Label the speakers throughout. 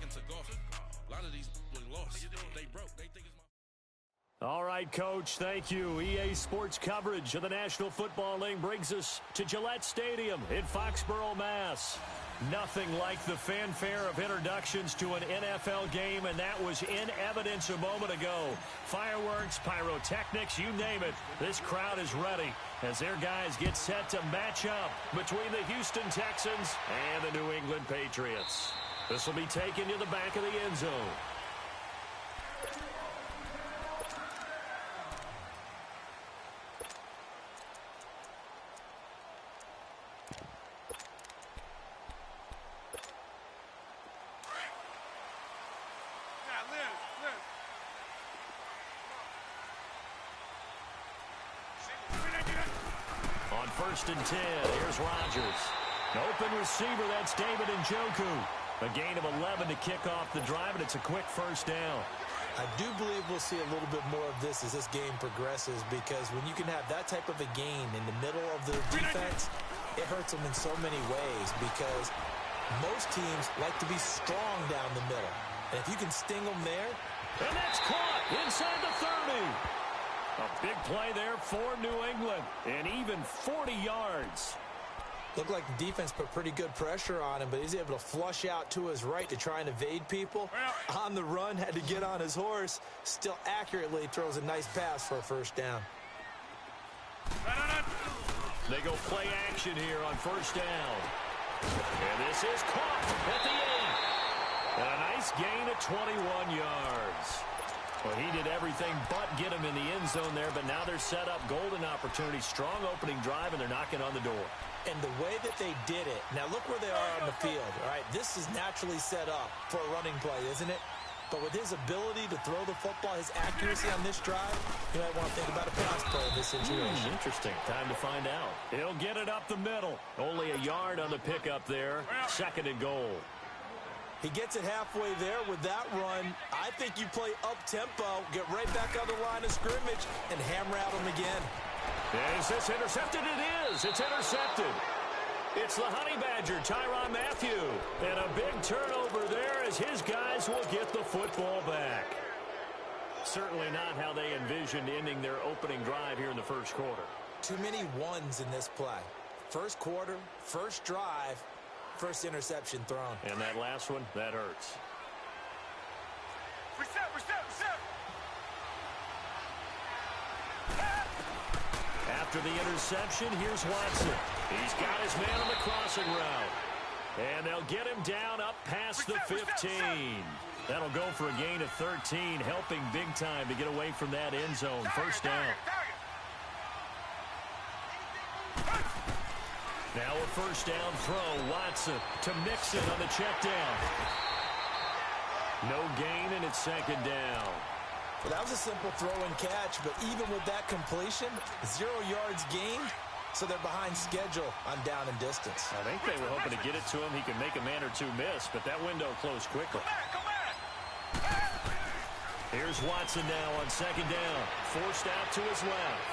Speaker 1: into golf. A lot of these look lost. They broke. They think it's my...
Speaker 2: All right, Coach, thank you. EA Sports coverage of the National Football League brings us to Gillette Stadium in Foxborough, Mass. Nothing like the fanfare of introductions to an NFL game, and that was in evidence a moment ago. Fireworks, pyrotechnics, you name it. This crowd is ready as their guys get set to match up between the Houston Texans and the New England Patriots. This will be taken to the back of the end zone. On 1st and 10, here's Rodgers. An open receiver, that's David Njoku. A gain of 11 to kick off the drive, and it's a quick first down.
Speaker 3: I do believe we'll see a little bit more of this as this game progresses, because when you can have that type of a gain in the middle of the defense, it hurts them in so many ways, because most teams like to be strong down the middle. And if you can sting them there.
Speaker 2: And that's caught inside the 30. A big play there for New England, and even 40 yards.
Speaker 3: Looked like the defense put pretty good pressure on him, but he's able to flush out to his right to try and evade people. On the run, had to get on his horse. Still accurately throws a nice pass for a first down.
Speaker 2: They go play action here on first down. And this is caught at the 8. And a nice gain of 21 yards. Well, he did everything but get him in the end zone there, but now they're set up. Golden opportunity, strong opening drive, and they're knocking on the door.
Speaker 3: And the way that they did it, now look where they are on the field, all right? This is naturally set up for a running play, isn't it? But with his ability to throw the football, his accuracy on this drive, you might want to think about a pass play in this situation.
Speaker 2: Interesting. Time to find out. He'll get it up the middle. Only a yard on the pickup there. 2nd and goal.
Speaker 3: He gets it halfway there with that run. I think you play up-tempo, get right back on the line of scrimmage, and hammer at him again.
Speaker 2: Is this intercepted? It is. It's intercepted. It's the Honey Badger, Tyrann Mathieu. And a big turnover there as his guys will get the football back. Certainly not how they envisioned ending their opening drive here in the first quarter.
Speaker 3: Too many ones in this play. First quarter, first drive, first interception thrown.
Speaker 2: And that last one, that hurts.
Speaker 4: Reset.
Speaker 2: After the interception, here's Watson. He's got his man on the crossing route. And they'll get him down up past the 15. That'll go for a gain of 13, helping big time to get away from that end zone. First down. Now a first down throw. Watson to Mixon on the check down. No gain, and it's 2nd down.
Speaker 3: Well, that was a simple throw and catch, but even with that completion, 0 yards gained, so they're behind schedule on down and distance.
Speaker 2: I think they were hoping to get it to him. He could make a man or two miss, but that window closed quickly. Here's Watson now on 2nd down. Forced out to his left.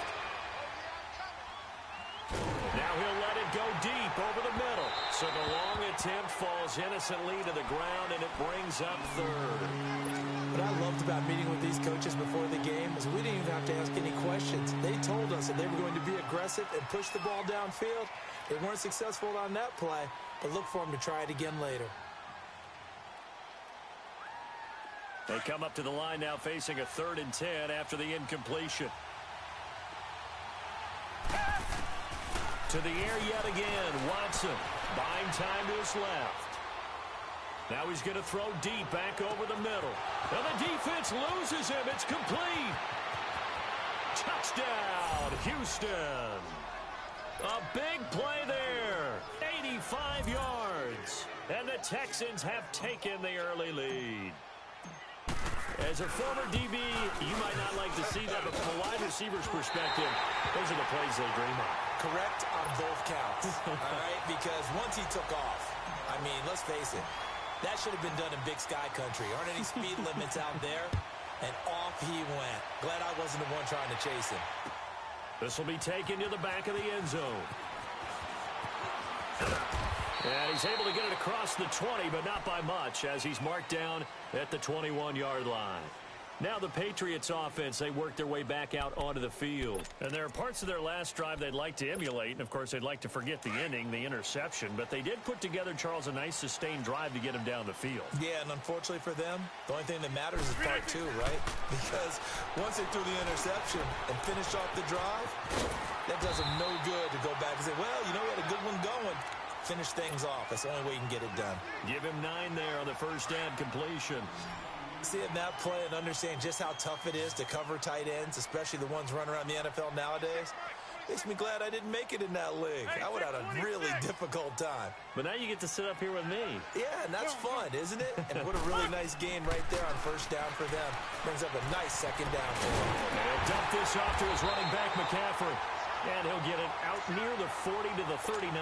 Speaker 2: Now he'll let it go deep over the middle. So the long attempt falls innocently to the ground, and it brings up 3rd.
Speaker 3: What I loved about meeting with these coaches before the game is we didn't even have to ask any questions. They told us that they were going to be aggressive and push the ball downfield. They weren't successful on that play, but look for them to try it again later.
Speaker 2: They come up to the line now facing a 3rd and 10 after the incompletion. To the air yet again. Watson buying time to his left. Now he's going to throw deep back over the middle. And the defense loses him. It's complete. Touchdown, Houston. A big play there. 85 yards. And the Texans have taken the early lead. As a former DB, you might not like to see that, but from a wide receiver's perspective, those are the plays they dream of.
Speaker 3: Correct on both counts, all right? Because once he took off, I mean, let's face it, that should have been done in Big Sky Country. Aren't any speed limits out there? And off he went. Glad I wasn't the one trying to chase him.
Speaker 2: This will be taken to the back of the end zone. And he's able to get it across the 20, but not by much, as he's marked down at the 21-yard line. Now the Patriots offense, they work their way back out onto the field. And there are parts of their last drive they'd like to emulate. And, of course, they'd like to forget the inning, the interception. But they did put together, Charles, a nice sustained drive to get him down the field.
Speaker 3: Yeah, and unfortunately for them, the only thing that matters is part two, right? Because once they threw the interception and finished off the drive, that does them no good to go back and say, well, you know, we had a good one going. Finish things off. That's the only way you can get it done.
Speaker 2: Give him 9 there on the first down completion.
Speaker 3: Seeing that play and understand just how tough it is to cover tight ends, especially the ones running around the NFL nowadays, makes me glad I didn't make it in that league. I would have had a really difficult time.
Speaker 2: But now you get to sit up here with me.
Speaker 3: Yeah, and that's fun, isn't it? And what a really nice gain right there on first down for them. Brings up a nice second down for them.
Speaker 2: And he'll dump this off to his running back, McCaffrey. And he'll get it out near the 40 to the 39.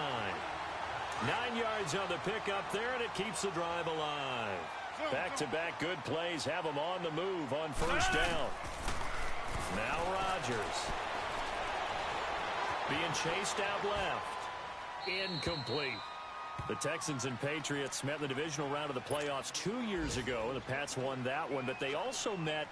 Speaker 2: 9 yards on the pickup there, and it keeps the drive alive. Back-to-back good plays have them on the move on first down. Now Rodgers. Being chased out left. Incomplete. The Texans and Patriots met in the divisional round of the playoffs 2 years ago. The Pats won that one, but they also met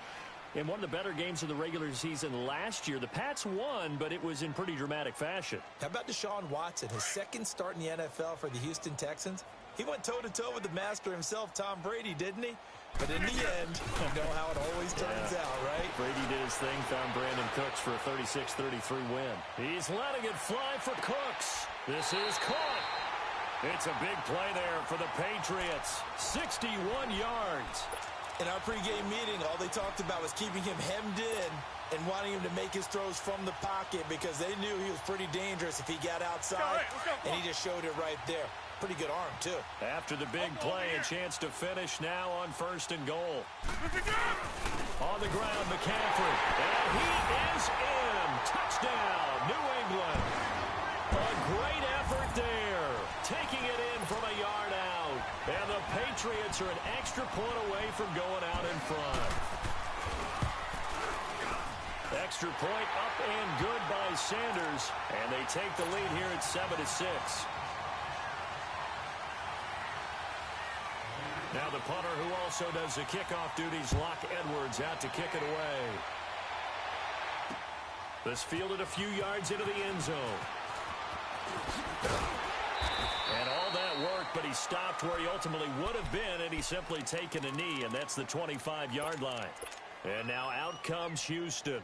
Speaker 2: in one of the better games of the regular season last year. The Pats won, but it was in pretty dramatic fashion.
Speaker 3: How about Deshaun Watson, his second start in the NFL for the Houston Texans? He went toe-to-toe with the master himself, Tom Brady, didn't he? But in the end, you know how it always turns out, right?
Speaker 2: Brady did his thing, found Brandon Cooks for a 36-33 win. He's letting it fly for Cooks. This is caught. It's a big play there for the Patriots. 61 yards.
Speaker 3: In our pregame meeting, all they talked about was keeping him hemmed in and wanting him to make his throws from the pocket because they knew he was pretty dangerous if he got outside, and he just showed it right there. Pretty good arm, too.
Speaker 2: After the big play, a chance to finish now on first and goal. On the ground, McCaffrey. And he is in. Touchdown, New England. A great effort there. Taking it in from a yard out. And the Patriots are an extra point away from going out in front. Extra point up and good by Sanders. And they take the lead here at 7-6. Now the punter, who also does the kickoff duties, Locke Edwards, out to kick it away. This fielded a few yards into the end zone. And all that work, but he stopped where he ultimately would have been, and he's simply taken a knee, and that's the 25-yard line. And now out comes Houston.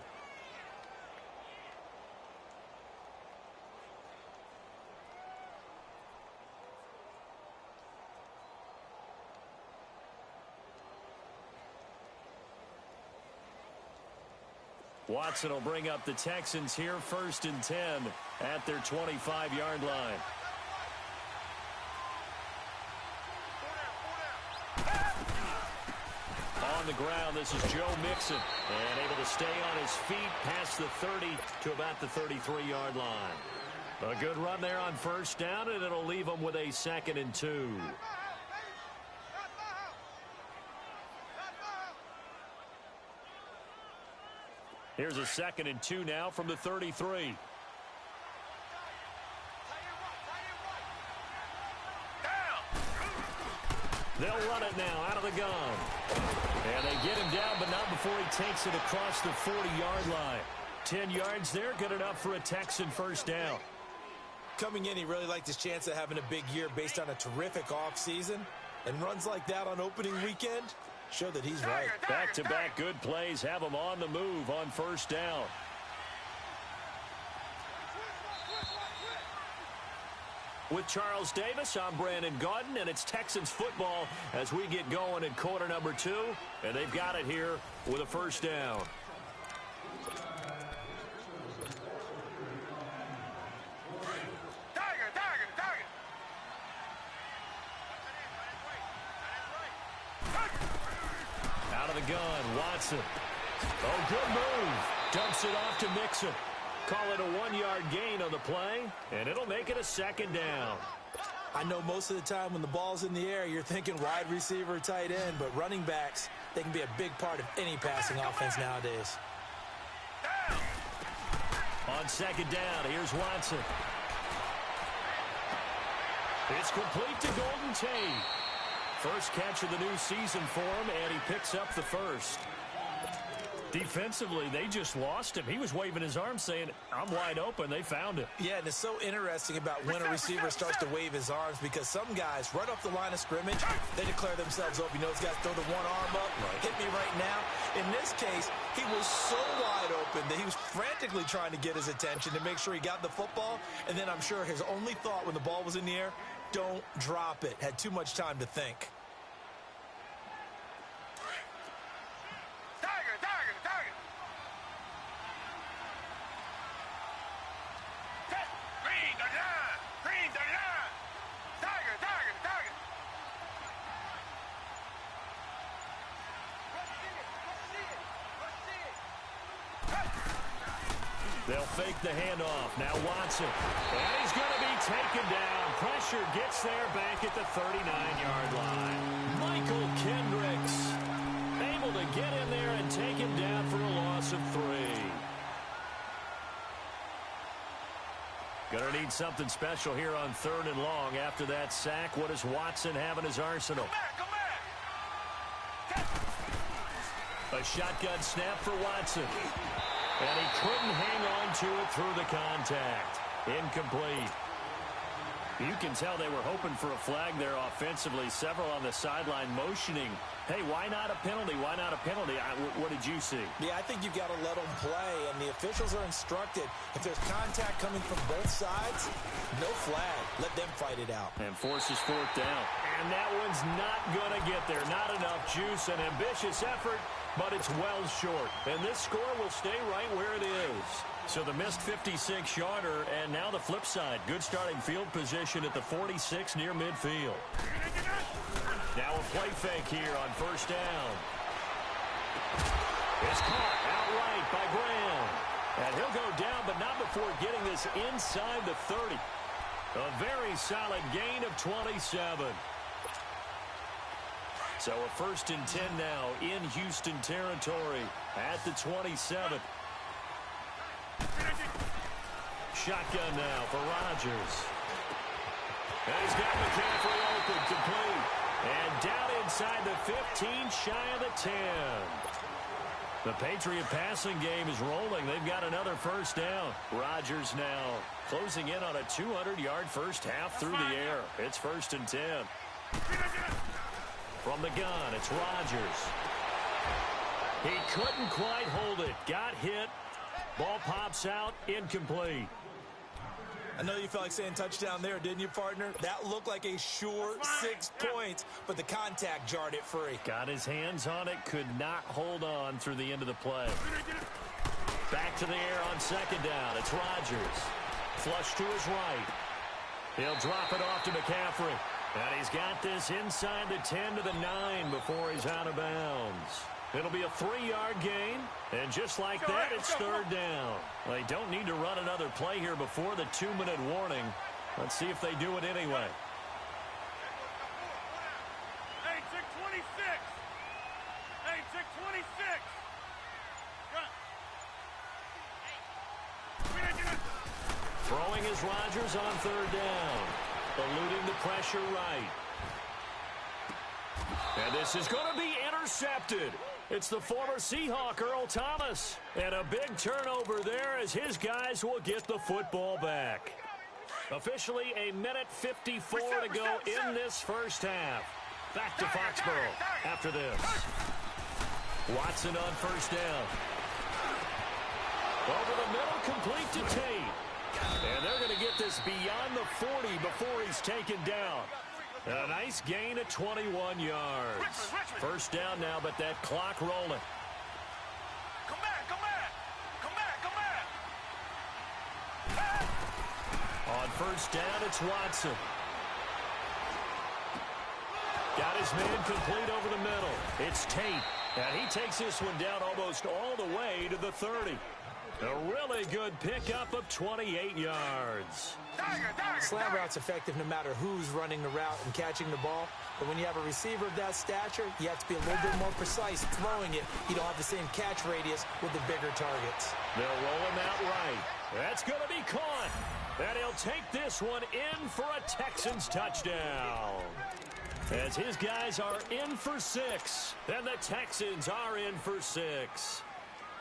Speaker 2: Watson will bring up the Texans here, 1st and 10 at their 25-yard line. On the ground, this is Joe Mixon, and able to stay on his feet past the 30 to about the 33-yard line. A good run there on first down, and it'll leave them with a 2nd and 2. Here's a 2nd and 2 now from the 33. They'll run it now out of the gun. And they get him down, but not before he takes it across the 40-yard line. 10 yards there, good enough for a Texan first down.
Speaker 3: Coming in, he really liked his chance of having a big year based on a terrific offseason. And runs like that on opening weekend show that he's right.
Speaker 2: Back-to-back good plays have him on the move on first down. With Charles Davis, I'm Brandon Gaudin, and it's Texans football as we get going in quarter number 2. And they've got it here with a first down. Out of the gun, Watson. Oh, good move. Dumps it off to Mixon. Call it a 1-yard gain on the play, and it'll make it a 2nd down.
Speaker 3: I know most of the time when the ball's in the air, you're thinking wide receiver, tight end, but running backs, they can be a big part of any passing offense nowadays.
Speaker 2: On 2nd down, here's Watson. It's complete to Golden Tate. First catch of the new season for him, and he picks up the first. Defensively, they just lost him. He was waving his arms saying, I'm wide open. They found him.
Speaker 3: Yeah, and it's so interesting about when a receiver starts to wave his arms because some guys, right off the line of scrimmage, they declare themselves open. You know, those guys throw the one arm up, hit me right now. In this case, he was so wide open that he was frantically trying to get his attention to make sure he got the football. And then I'm sure his only thought when the ball was in the air, don't drop it. Had too much time to think.
Speaker 2: They'll fake the handoff. Now Watson. And he's going to be taken down. Pressure gets there back at the 39-yard line. Michael Kendricks able to get in there and take him down for a loss of 3. Going to need something special here on 3rd and long. After that sack, what does Watson have in his arsenal? A shotgun snap for Watson. And he couldn't hang on to it through the contact. Incomplete. You can tell they were hoping for a flag there offensively. Several on the sideline motioning. Hey, why not a penalty? Why not a penalty? What did you see?
Speaker 3: Yeah, I think you've got to let them play, and the officials are instructed. If there's contact coming from both sides, no flag. Let them fight it out.
Speaker 2: And forces 4th down. And that one's not going to get there. Not enough juice. An ambitious effort, but it's well short. And this score will stay right where it is. So the missed 56-yarder, and now the flip side. Good starting field position at the 46 near midfield. Now a play fake here on 1st down. It's caught outright by Graham. And he'll go down, but not before getting this inside the 30. A very solid gain of 27. So a 1st and 10 now in Houston territory at the 27. Shotgun now for Rodgers. And he's got McCaffrey open, complete. And down inside the 15, shy of the 10. The Patriot passing game is rolling. They've got another 1st down. Rodgers now closing in on a 200-yard first half through the air. It's 1st and 10. From the gun, it's Rodgers. He couldn't quite hold it. Got hit. Ball pops out, incomplete.
Speaker 3: I know you felt like saying touchdown there, didn't you, partner? That looked like a sure 6 points, but the contact jarred it free.
Speaker 2: Got his hands on it, could not hold on through the end of the play. Back to the air on 2nd down. It's Rodgers. Flush to his right. He'll drop it off to McCaffrey. And he's got this inside the 10 to the 9 before he's out of bounds. It'll be a 3-yard gain, and just like that, it's 3rd down. They don't need to run another play here before the 2-minute warning. Let's see if they do it anyway.
Speaker 4: Hey, 626. Hey, 626.
Speaker 2: Throwing is Rodgers on 3rd down. Eluding the pressure right. And this is going to be intercepted. It's the former Seahawk, Earl Thomas. And a big turnover there as his guys will get the football back. Officially a minute 54 to go in this first half. Back to Foxborough after this. Watson on 1st down. Over the middle, complete to Tate. And they're going to get this beyond the 40 before he's taken down. A nice gain of 21 yards. 1st down now, but that clock rolling.
Speaker 4: Come back, come back. Come back, come back.
Speaker 2: On 1st down, it's Watson. Got his man complete over the middle. It's Tate. And he takes this one down almost all the way to the 30. A really good pickup of 28 yards.
Speaker 3: Slant route's effective no matter who's running the route and catching the ball. But when you have a receiver of that stature, you have to be a little bit more precise throwing it. You don't have the same catch radius with the bigger targets.
Speaker 2: They'll roll him out right. That's going to be caught. And he'll take this one in for a Texans touchdown. As his guys are in for 6, and the Texans are in for 6.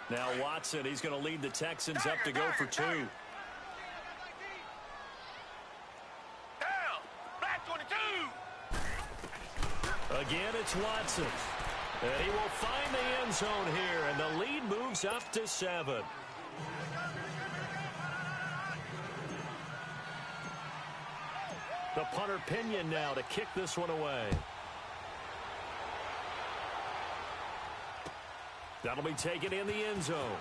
Speaker 2: Now Watson, he's going to lead the Texans up to go for 2.
Speaker 4: Down. Black 22.
Speaker 2: Again, it's Watson. And he will find the end zone here, and the lead moves up to 7. The punter Pinion now to kick this one away. That'll be taken in the end zone.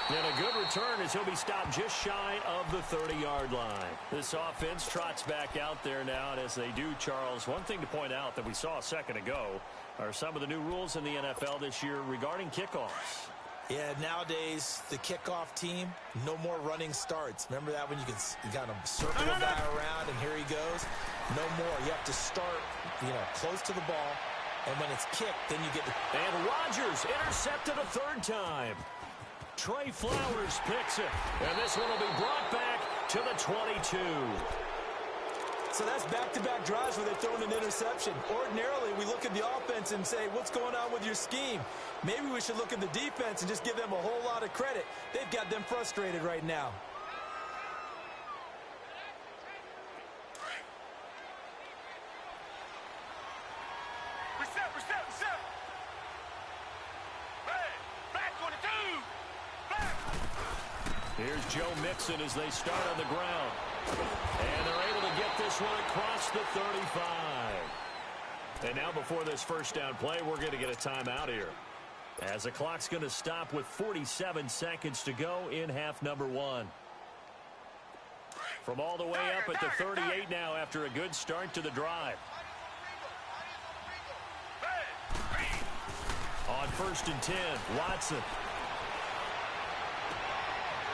Speaker 2: And a good return as he'll be stopped just shy of the 30-yard line. This offense trots back out there now, and as they do, Charles, one thing to point out that we saw a second ago are some of the new rules in the NFL this year regarding kickoffs.
Speaker 3: Yeah, nowadays, the kickoff team, no more running starts. Remember that when you can kind of circle a guy around, and here he goes? No more. You have to start, close to the ball, and when it's kicked, then you get the...
Speaker 2: And Rodgers intercepted a third time. Trey Flowers picks it, and this one will be brought back to the 22.
Speaker 3: So that's back-to-back drives where they've thrown an interception. Ordinarily, we look at the offense and say, what's going on with your scheme? Maybe we should look at the defense and just give them a whole lot of credit. They've got them frustrated right now.
Speaker 4: Reset. Hey, Black 22. Black.
Speaker 2: Here's Joe Mixon as they start on the ground. And they're able to get this one across the 35. And now before this first down play, we're going to get a timeout here, as the clock's going to stop with 47 seconds to go in half number 1. From all the way up at the 38 now after a good start to the drive. On 1st and 10, Watson.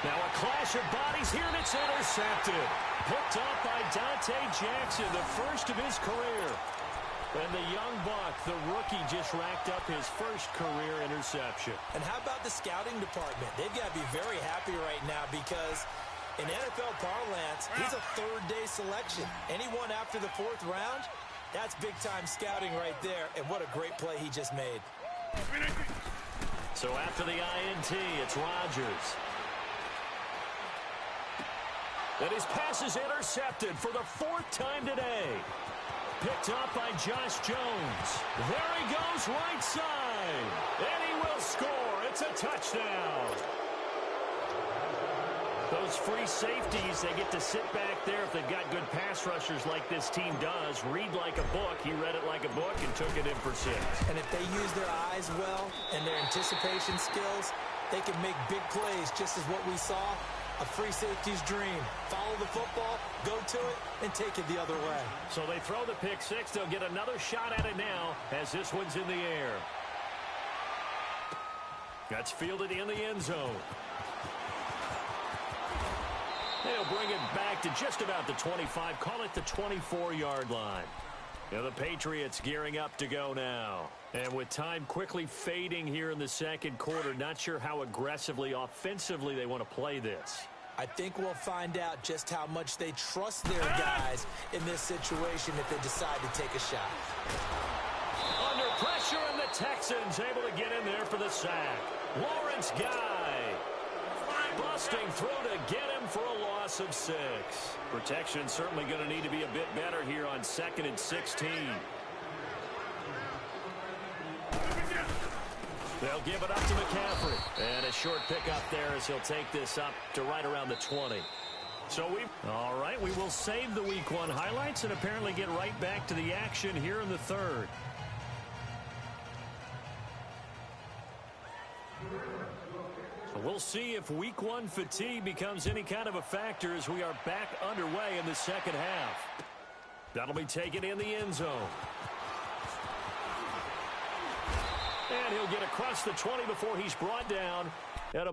Speaker 2: Now a clash of bodies here, and it's intercepted. Picked up by Dante Jackson, the first of his career. And the young buck, the rookie, just racked up his first career interception.
Speaker 3: And how about the scouting department? They've got to be very happy right now because in NFL parlance, he's a third-day selection. Anyone after the 4th round, that's big-time scouting right there. And what a great play he just made.
Speaker 2: So after the INT, it's Rodgers. And his pass is intercepted for the 4th time today. Picked up by Josh Jones. There he goes right side. And he will score. It's a touchdown. Those free safeties, they get to sit back there if they've got good pass rushers like this team does. Read like a book. He read it like a book and took it in for 6.
Speaker 3: And if they use their eyes well and their anticipation skills, they can make big plays, just as what we saw. A free safety's dream. Follow the football, go to it, and take it the other way.
Speaker 2: So they throw the pick 6. They'll get another shot at it now as this one's in the air. That's fielded in the end zone. They'll bring it back to just about the 25. Call it the 24-yard line. Now the Patriots gearing up to go now. And with time quickly fading here in the second quarter, not sure how aggressively, offensively they want to play this.
Speaker 3: I think we'll find out just how much they trust their guys in this situation if they decide to take a shot.
Speaker 2: Under pressure, and the Texans able to get in there for the sack. Lawrence Guy busting through to get him for a loss of 6. Protection certainly going to need to be a bit better here on 2nd and 16. They'll give it up to McCaffrey. And a short pickup there as he'll take this up to right around the 20. So all right, we will save the Week 1 highlights and apparently get right back to the action here in the 3rd. So we'll see if Week 1 fatigue becomes any kind of a factor as we are back underway in the second half. That'll be taken in the end zone. And he'll get across the 20 before he's brought down at a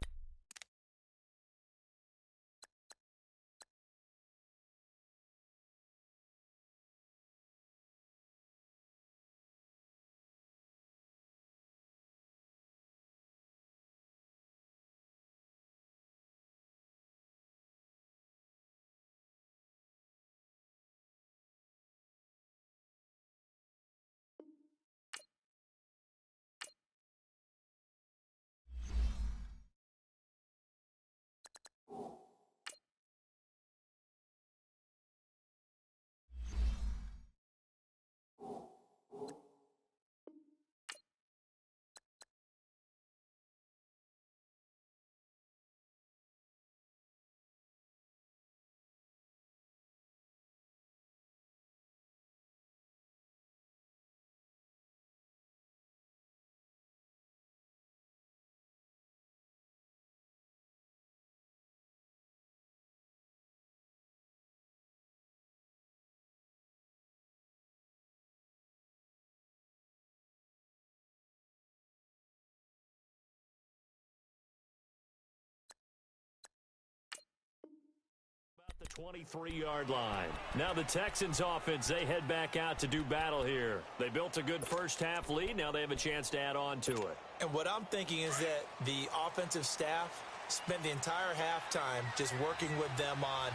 Speaker 2: 23-yard line. Now the Texans offense, they head back out to do battle here. They built a good first-half lead. Now they have a chance to add on to it.
Speaker 3: And what I'm thinking is that the offensive staff spent the entire halftime just working with them on,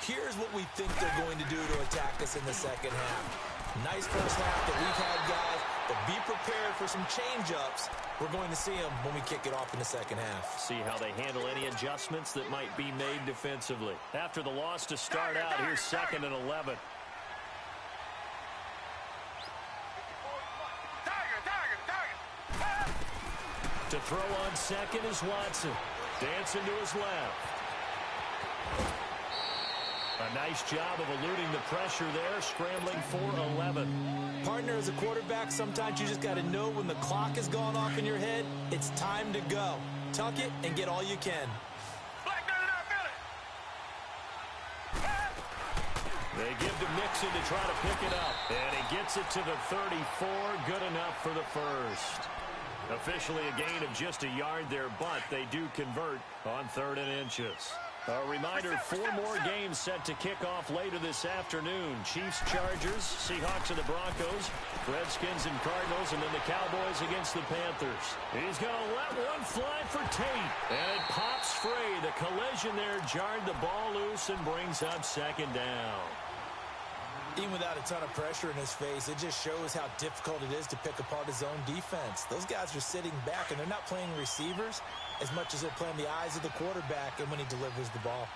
Speaker 3: here's what we think they're going to do to attack us in the second half. Nice first half that we've had, guys, but be prepared for some change-ups. We're going to see them when we kick it off in the second half.
Speaker 2: See how they handle any adjustments that might be made defensively. After the loss to start out, here's 2nd and 11. To throw on second is Watson. Dancing to his left. A nice job of eluding the pressure there, scrambling for 11.
Speaker 3: Partner, as a quarterback, sometimes you just got to know when the clock has gone off in your head, it's time to go. Tuck it and get all you can.
Speaker 2: They give to Mixon to try to pick it up. And he gets it to the 34. Good enough for the first. Officially a gain of just a yard there, but they do convert on 3rd and inches. A reminder, 4 more games set to kick off later this afternoon. Chiefs, Chargers, Seahawks and the Broncos, Redskins and Cardinals, and then the Cowboys against the Panthers. He's going to let one fly for Tate, and it pops free. The collision there jarred the ball loose and brings up 2nd down.
Speaker 3: Even without a ton of pressure in his face, it just shows how difficult it is to pick apart his own defense. Those guys are sitting back, and they're not playing receivers as much as they're playing the eyes of the quarterback and when he delivers the ball.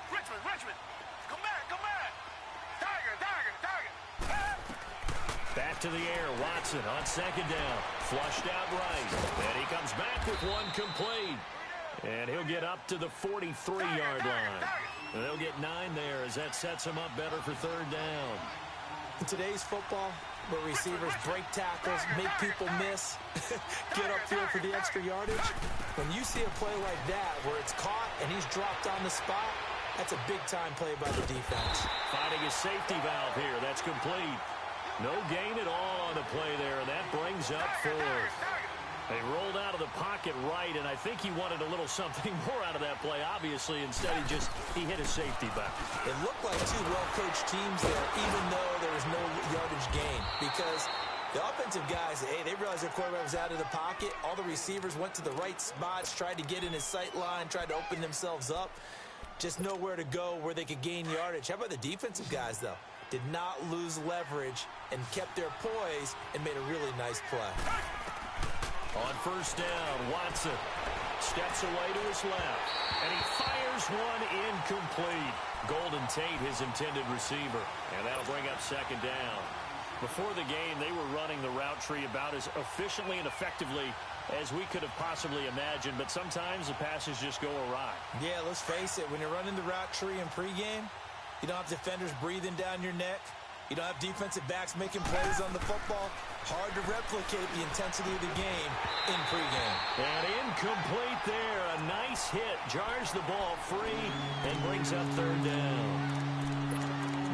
Speaker 4: Richmond, come back. Tiger.
Speaker 2: Back to the air, Watson on 2nd down. Flushed out right, and he comes back with one complete. And he'll get up to the 43-yard line. And they'll get 9 there as that sets him up better for 3rd down.
Speaker 3: In today's football, where receivers break tackles, make people miss, get upfield for the extra yardage, when you see a play like that where it's caught and he's dropped on the spot, that's a big-time play by the defense.
Speaker 2: Finding a safety valve here. That's complete. No gain at all on the play there, and that brings up 4th. They rolled out of the pocket right, and I think he wanted a little something more out of that play. Obviously, instead he hit a safety back.
Speaker 3: It looked like 2 well-coached teams there, even though there was no yardage gain, because the offensive guys, they realized their quarterback was out of the pocket. All the receivers went to the right spots, tried to get in his sight line, tried to open themselves up. Just nowhere to go where they could gain yardage. How about the defensive guys, though? Did not lose leverage and kept their poise and made a really nice play.
Speaker 2: On 1st down, Watson steps away to his left, and he fires one incomplete. Golden Tate, his intended receiver, and that'll bring up 2nd down. Before the game, they were running the route tree about as efficiently and effectively as we could have possibly imagined, but sometimes the passes just go awry.
Speaker 3: Yeah, let's face it, when you're running the route tree in pregame, you don't have defenders breathing down your neck. You don't have defensive backs making plays on the football. Hard to replicate the intensity of the game in pregame.
Speaker 2: And incomplete there. A nice hit. Jars the ball free and brings up 3rd down.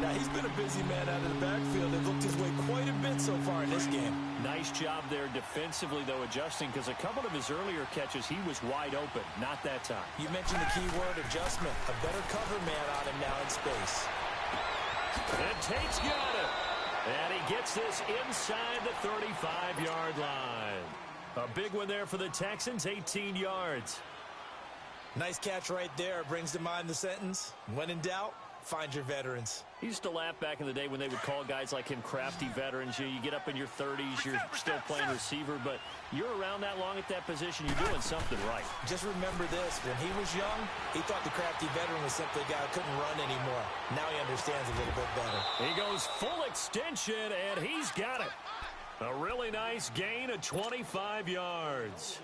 Speaker 3: Now, he's been a busy man out of the backfield. They've looked his way quite a bit so far in this game.
Speaker 2: Nice job there defensively, though, adjusting, because a couple of his earlier catches, he was wide open. Not that time.
Speaker 3: You mentioned the key word, adjustment. A better cover man on him now in space.
Speaker 2: And Tate's got it. And he gets this inside the 35-yard line. A big one there for the Texans, 18 yards.
Speaker 3: Nice catch right there. Brings to mind the sentence, when in doubt, find your veterans.
Speaker 2: He used to laugh back in the day when they would call guys like him crafty veterans. You get up in your 30s, you're still playing receiver, but you're around that long at that position, you're doing something right.
Speaker 3: Just remember this, when he was young, he thought the crafty veteran was simply a guy who couldn't run anymore. Now he understands a little bit better.
Speaker 2: He goes full extension, and he's got it. A really nice gain of 25 yards.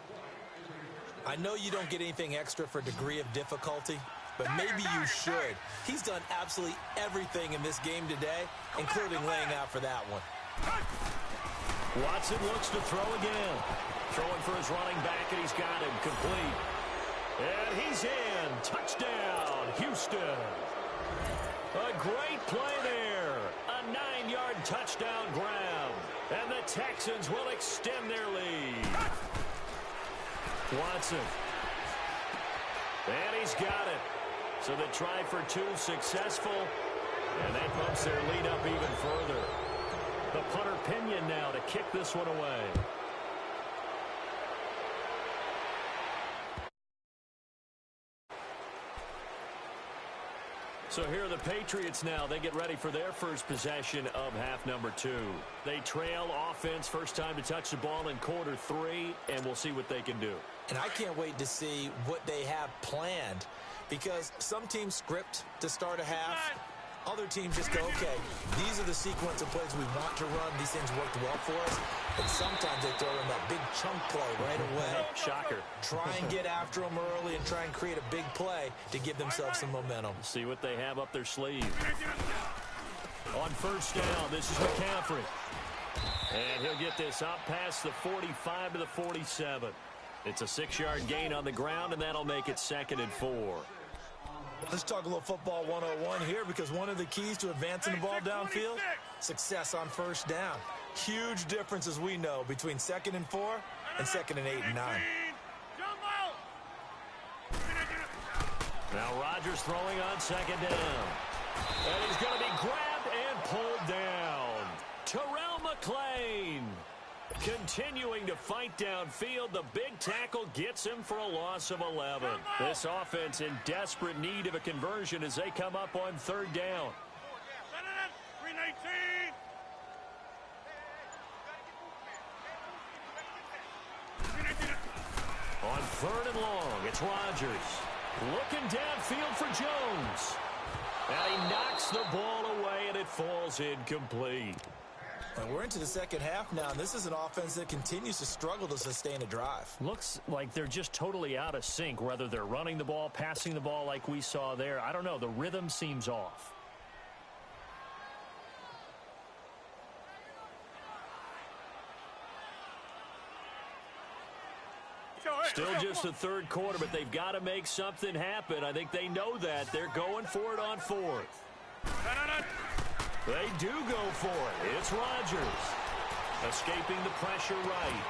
Speaker 3: I know you don't get anything extra for degree of difficulty, but maybe you should. He's done absolutely everything in this game today, including laying out for that one.
Speaker 2: Watson looks to throw again. Throwing for his running back, and he's got him complete. And he's in. Touchdown, Houston. A great play there. A 9-yard touchdown grab. And the Texans will extend their lead. Watson. And he's got it. So the try for two successful, and that bumps their lead up even further. The punter Pinion now to kick this one away. So here are the Patriots now. They get ready for their first possession of half number 2. They trail offense, first time to touch the ball in quarter 3, and we'll see what they can do.
Speaker 3: And I can't wait to see what they have planned, because some teams script to start a half. Other teams just go, okay, these are the sequence of plays we want to run. These things worked well for us. And sometimes they throw in that big chunk play right away.
Speaker 2: Shocker.
Speaker 3: Try and get after them early and try and create a big play to give themselves some momentum.
Speaker 2: See what they have up their sleeve. On first down, this is McCaffrey. And he'll get this up past the 45 to the 47. It's a 6-yard gain on the ground, and that'll make it 2nd and 4.
Speaker 3: Let's talk a little football 101 here, because one of the keys to advancing the ball downfield, success on first down. Huge difference, as we know, between 2nd and 4 and 2nd and 8 and 9.
Speaker 2: Now Rodgers throwing on 2nd down. And he's going to be grabbed and pulled down. Terrell McClain continuing to fight downfield. The big tackle gets him for a loss of 11. This offense in desperate need of a conversion as they come up on 3rd down. On 3rd and long, it's Rodgers. Looking downfield for Jones. And he knocks the ball away, and it falls incomplete.
Speaker 3: And we're into the second half now, and this is an offense that continues to struggle to sustain a drive.
Speaker 2: Looks like they're just totally out of sync, whether they're running the ball, passing the ball like we saw there. I don't know. The rhythm seems off. Still just the 3rd quarter, but they've got to make something happen. I think they know that. They're going for it on 4th. They do go for it. It's Rodgers. Escaping the pressure right.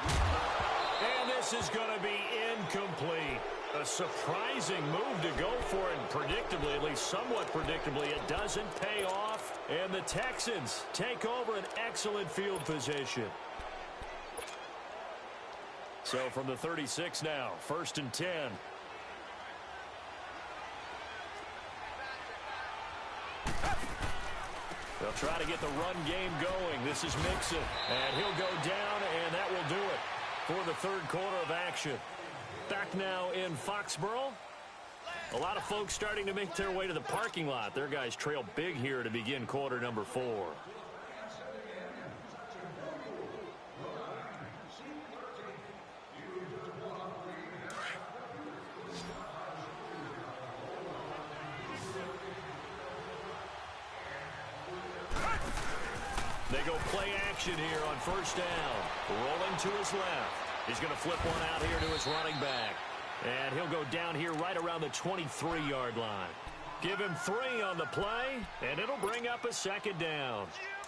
Speaker 2: And this is going to be incomplete. A surprising move to go for it. And predictably, at least somewhat predictably, it doesn't pay off. And the Texans take over an excellent field position. So from the 36 now, 1st and 10. They'll try to get the run game going. This is Mixon, and he'll go down, and that will do it for the 3rd quarter of action. Back now in Foxborough. A lot of folks starting to make their way to the parking lot. Their guys trail big here to begin quarter number 4. They go play action here on 1st down. Rolling to his left. He's going to flip one out here to his running back. And he'll go down here right around the 23-yard line. Give him 3 on the play, and it'll bring up a 2nd down.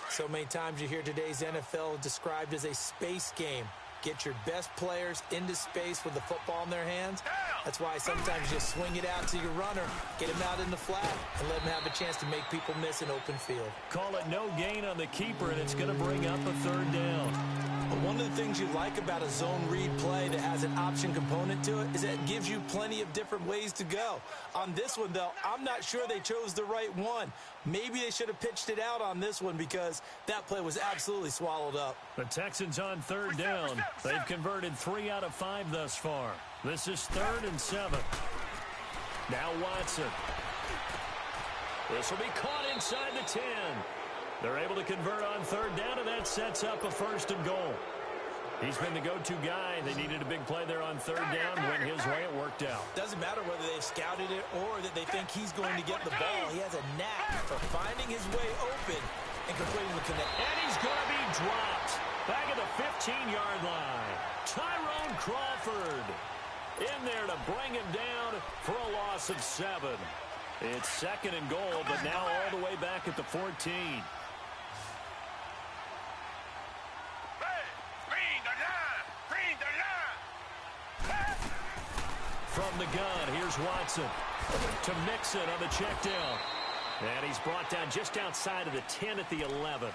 Speaker 3: So many times you hear today's NFL described as a space game. Get your best players into space with the football in their hands. That's why sometimes you swing it out to your runner, get him out in the flat, and let him have a chance to make people miss an open field.
Speaker 2: Call it no gain on the keeper, and it's going to bring up a 3rd down.
Speaker 3: But one of the things you like about a zone read play that has an option component to it is that it gives you plenty of different ways to go. On this one, though, I'm not sure they chose the right one. Maybe they should have pitched it out on this one, because that play was absolutely swallowed up.
Speaker 2: The Texans on 3rd down. They've converted 3 out of 5 thus far. This is 3rd and 7. Now Watson. This will be caught inside the 10. They're able to convert on 3rd down, and that sets up a 1st and goal. He's been the go-to guy. They needed a big play there on 3rd down. Went his way, it worked out.
Speaker 3: Doesn't matter whether they've scouted it or that they think he's going to get the ball. He has a knack for finding his way open and completing the connect.
Speaker 2: And he's going to be dropped back at the 15-yard line. Tyrone Crawford in there to bring him down for a loss of 7. It's 2nd and goal, but now all the way back at the 14. From the gun, here's Watson to Mixon on the check down. And he's brought down just outside of the 10 at the 11.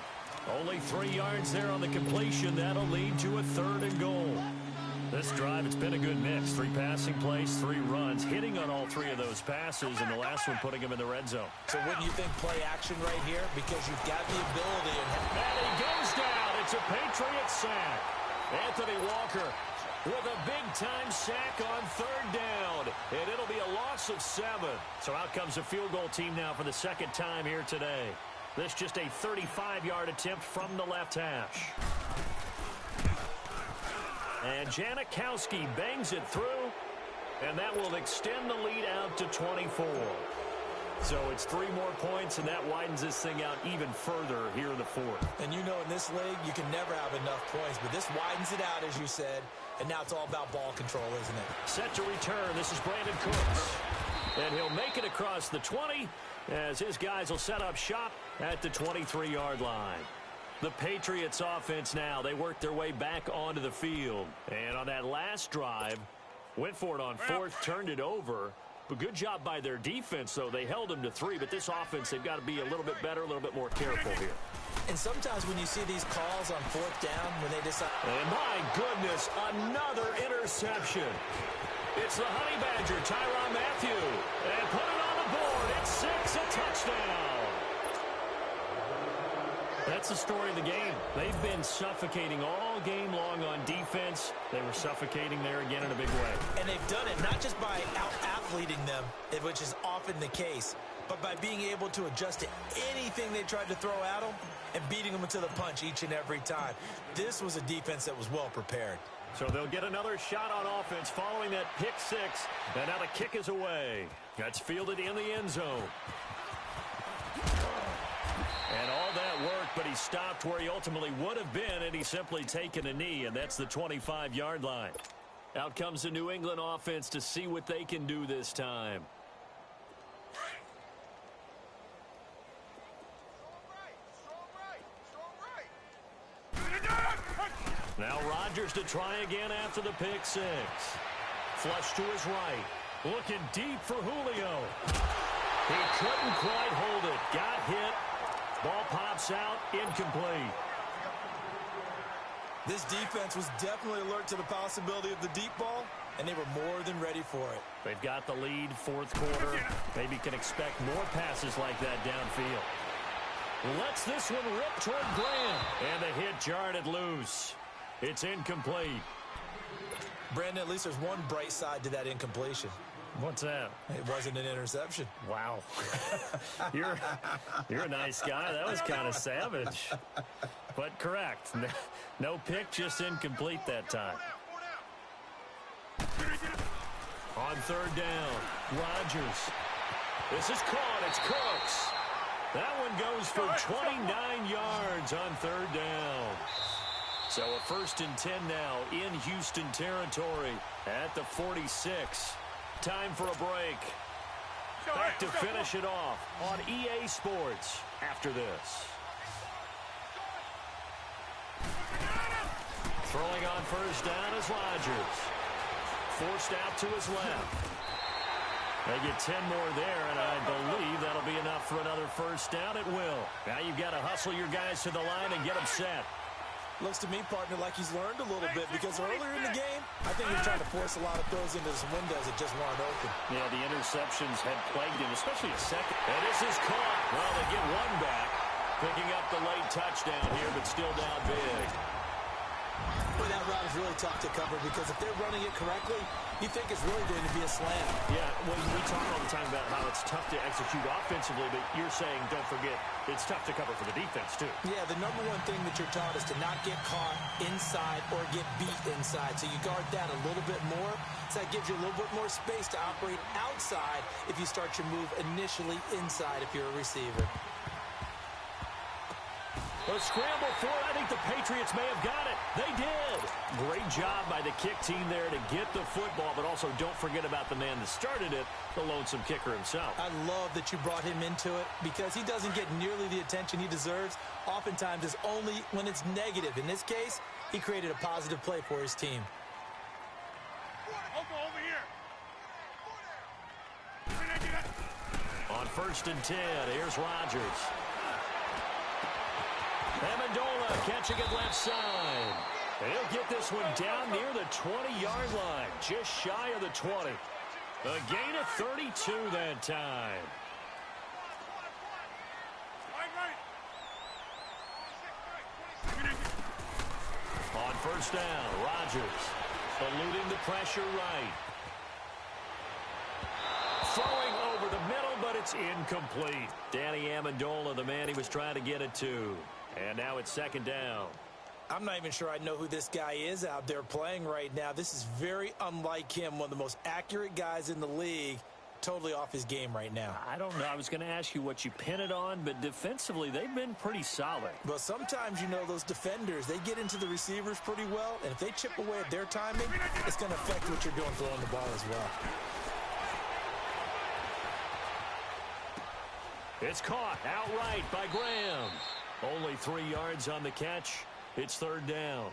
Speaker 2: Only 3 yards there on the completion. That'll lead to a 3rd and goal. This drive, it's been a good mix. 3 passing plays, 3 runs, hitting on all 3 of those passes, and the last one putting him in the red zone.
Speaker 3: So wouldn't you think play action right here? Because you've got the ability.
Speaker 2: And he goes down. It's a Patriot sack. Anthony Walker with a big-time sack on 3rd down. And it'll be a loss of 7. So out comes a field goal team now for the 2nd time here today. This just a 35-yard attempt from the left hash. And Janikowski bangs it through, and that will extend the lead out to 24. So it's 3 more points, and that widens this thing out even further here in the 4th.
Speaker 3: And you know in this league, you can never have enough points, but this widens it out, as you said, and now it's all about ball control, isn't it?
Speaker 2: Set to return. This is Brandon Cooks. And he'll make it across the 20 as his guys will set up shop at the 23-yard line. The Patriots offense now, they work their way back onto the field. And on that last drive, went for it on 4th, turned it over. But good job by their defense, though. They held them to 3, but this offense, they've got to be a little bit better, a little bit more careful here.
Speaker 3: And sometimes when you see these calls on 4th down, when they decide...
Speaker 2: And my goodness, another interception. It's the Honey Badger, Tyrann Mathieu. And put it on the board. It's 6, a touchdown. That's the story of the game. They've been suffocating all game long on defense. They were suffocating there again in a big way.
Speaker 3: And they've done it not just by out-athleting them, which is often the case, but by being able to adjust to anything they tried to throw at them and beating them into the punch each and every time. This was a defense that was well prepared.
Speaker 2: So they'll get another shot on offense following that pick 6. And now the kick is away. That's fielded in the end zone. And all that worked, but he stopped where he ultimately would have been, and he's simply taken a knee, and that's the 25-yard line. Out comes the New England offense to see what they can do this time. Now Rodgers to try again after the pick 6. Flush to his right. Looking deep for Julio. He couldn't quite hold it. Got hit. Ball pops out, incomplete.
Speaker 3: This defense was definitely alert to the possibility of the deep ball, and they were more than ready for it.
Speaker 2: They've got the lead, 4th quarter. Maybe can expect more passes like that downfield. Lets this one rip toward Graham. And the hit jarred it loose. It's incomplete.
Speaker 3: Brandon, at least there's one bright side to that incompletion.
Speaker 2: What's that?
Speaker 3: It wasn't an interception.
Speaker 2: Wow. You're a nice guy. That was kind of savage. But correct. No pick, just incomplete that time. On 3rd down, Rodgers. This is caught. It's Cooks. That one goes for 29 yards on 3rd down. So a 1st and 10 now in Houston territory at the 46. Time for a break. Back to finish it off on EA Sports after this. Throwing on 1st down is Rodgers. Forced out to his left. They get 10 more there, and I believe that'll be enough for another 1st down. It will. Now you've got to hustle your guys to the line and get them set.
Speaker 3: Looks to me, partner, like he's learned a little bit, because earlier in the game, I think he was trying to force a lot of throws into some windows that just weren't open.
Speaker 2: Yeah, the interceptions had plagued him, especially a second. And this is caught. Well, they get one back, picking up the late touchdown here, but still down big.
Speaker 3: Boy, that route is really tough to cover, because if they're running it correctly, you think it's really going to be a slam.
Speaker 2: Yeah, well, we talk all the time about how it's tough to execute offensively, but you're saying, don't forget, it's tough to cover for the defense, too. Yeah,
Speaker 3: the number one thing that you're taught is to not get caught inside or get beat inside. So you guard that a little bit more. So that gives you a little bit more space to operate outside if you start your move initially inside if you're a receiver.
Speaker 2: A scramble for it. I think the Patriots may have got it. They did. Great job by the kick team there to get the football, but also don't forget about the man that started it, the lonesome kicker himself.
Speaker 3: I love that you brought him into it, because he doesn't get nearly the attention he deserves. Oftentimes it's only when it's negative. In this case, he created a positive play for his team.
Speaker 4: Over here.
Speaker 2: On 1st and 10, here's Rodgers. Amendola catching it left side. He'll get this one down near the 20-yard line, just shy of the 20. A gain of 32 that time. On 1st down, Rodgers eluding the pressure right. Throwing over the middle, but it's incomplete. Danny Amendola, the man he was trying to get it to. And now it's 2nd down.
Speaker 3: I'm not even sure I know who this guy is out there playing right now. This is very unlike him, one of the most accurate guys in the league. Totally off his game right now.
Speaker 2: I don't know. I was going to ask you what you pin it on, but defensively, they've been pretty solid.
Speaker 3: Well, sometimes, you know, those defenders, they get into the receivers pretty well, and if they chip away at their timing, it's going to affect what you're doing throwing the ball as well.
Speaker 2: It's caught outright by Graham. Only 3 yards on the catch. It's 3rd down.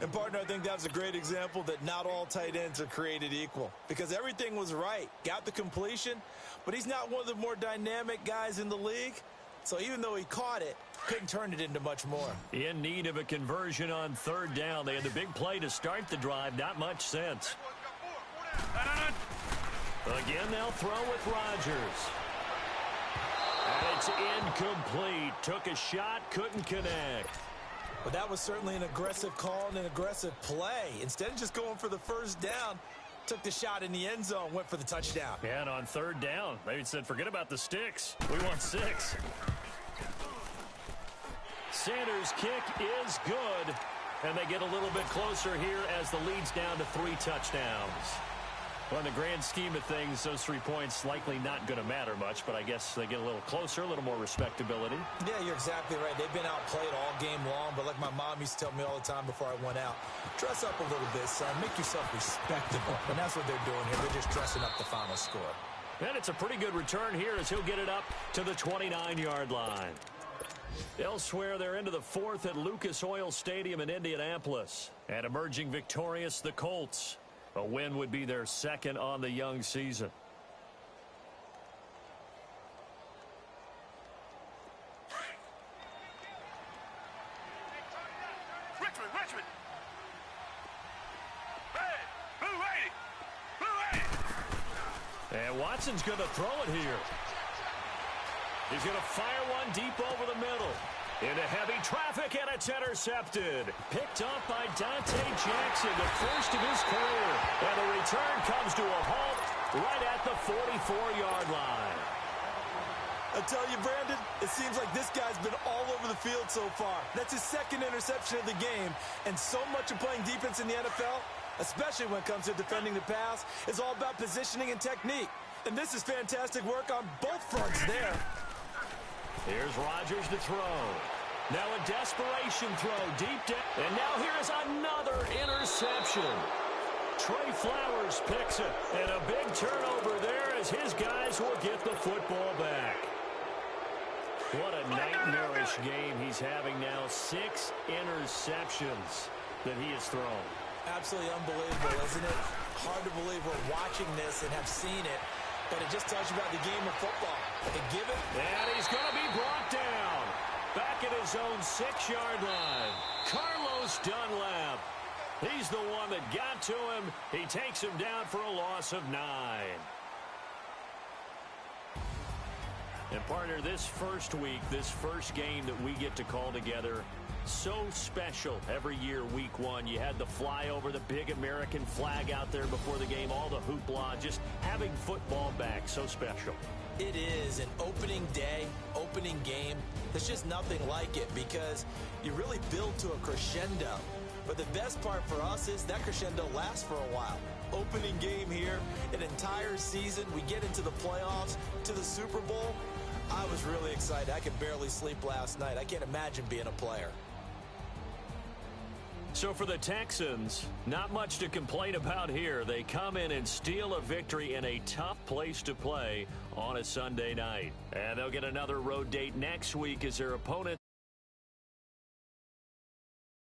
Speaker 3: And, partner, I think that was a great example that not all tight ends are created equal, because everything was right. Got the completion, but he's not one of the more dynamic guys in the league. So even though he caught it, couldn't turn it into much more.
Speaker 2: In need of a conversion on 3rd down. They had the big play to start the drive. Not much sense. Again, they'll throw with Rodgers. And it's incomplete. Took a shot, couldn't connect.
Speaker 3: But that was certainly an aggressive call and an aggressive play. Instead of just going for the 1st down, took the shot in the end zone, went for the touchdown.
Speaker 2: And on 3rd down, they said, forget about the sticks. We want 6. Sanders' kick is good. And they get a little bit closer here as the lead's down to 3 touchdowns. Well, in the grand scheme of things, those 3 points likely not going to matter much, but I guess they get a little closer, a little more respectability.
Speaker 3: Yeah, you're exactly right. They've been outplayed all game long, but like my mom used to tell me all the time before I went out, dress up a little bit, son. Make yourself respectable. And that's what they're doing here. They're just dressing up the final score.
Speaker 2: And it's a pretty good return here as he'll get it up to the 29-yard line. Elsewhere, they're into the 4th at Lucas Oil Stadium in Indianapolis. And emerging victorious, the Colts. A win would be their 2nd on the young season.
Speaker 4: Richmond. Hey, Blue 80.
Speaker 2: And Watson's going to throw it here. He's going to fire one deep over the middle. Into heavy traffic, and it's intercepted. Picked up by Dante Jackson, the first of his career. And the return comes to a halt right at the 44-yard line.
Speaker 3: I tell you, Brandon, it seems like this guy's been all over the field so far. That's his 2nd interception of the game. And so much of playing defense in the NFL, especially when it comes to defending the pass, is all about positioning and technique. And this is fantastic work on both fronts there.
Speaker 2: Here's Rodgers to throw. Now a desperation throw deep down. And now here's another interception. Trey Flowers picks it. And a big turnover there as his guys will get the football back. What a nightmarish game he's having now. 6 interceptions that he has thrown.
Speaker 3: Absolutely unbelievable, isn't it? Hard to believe we're watching this and have seen it. But it just tells you about the game of football. And give it.
Speaker 2: And he's going to be brought down. Back at his own 6-yard line. Carlos Dunlap. He's the one that got to him. He takes him down for a loss of 9. And, partner, this first week, this first game that we get to call together, so special every year, week 1. You had the flyover, the big American flag out there before the game, all the hoopla, just having football back, so special.
Speaker 3: It is an opening day, opening game. There's just nothing like it because you really build to a crescendo. But the best part for us is that crescendo lasts for a while. Opening game here, an entire season. We get into the playoffs, to the Super Bowl. I was really excited. I could barely sleep last night. I can't imagine being a player.
Speaker 2: So for the Texans, not much to complain about here. They come in and steal a victory in a tough place to play on a Sunday night. And they'll get another road date next week as their opponent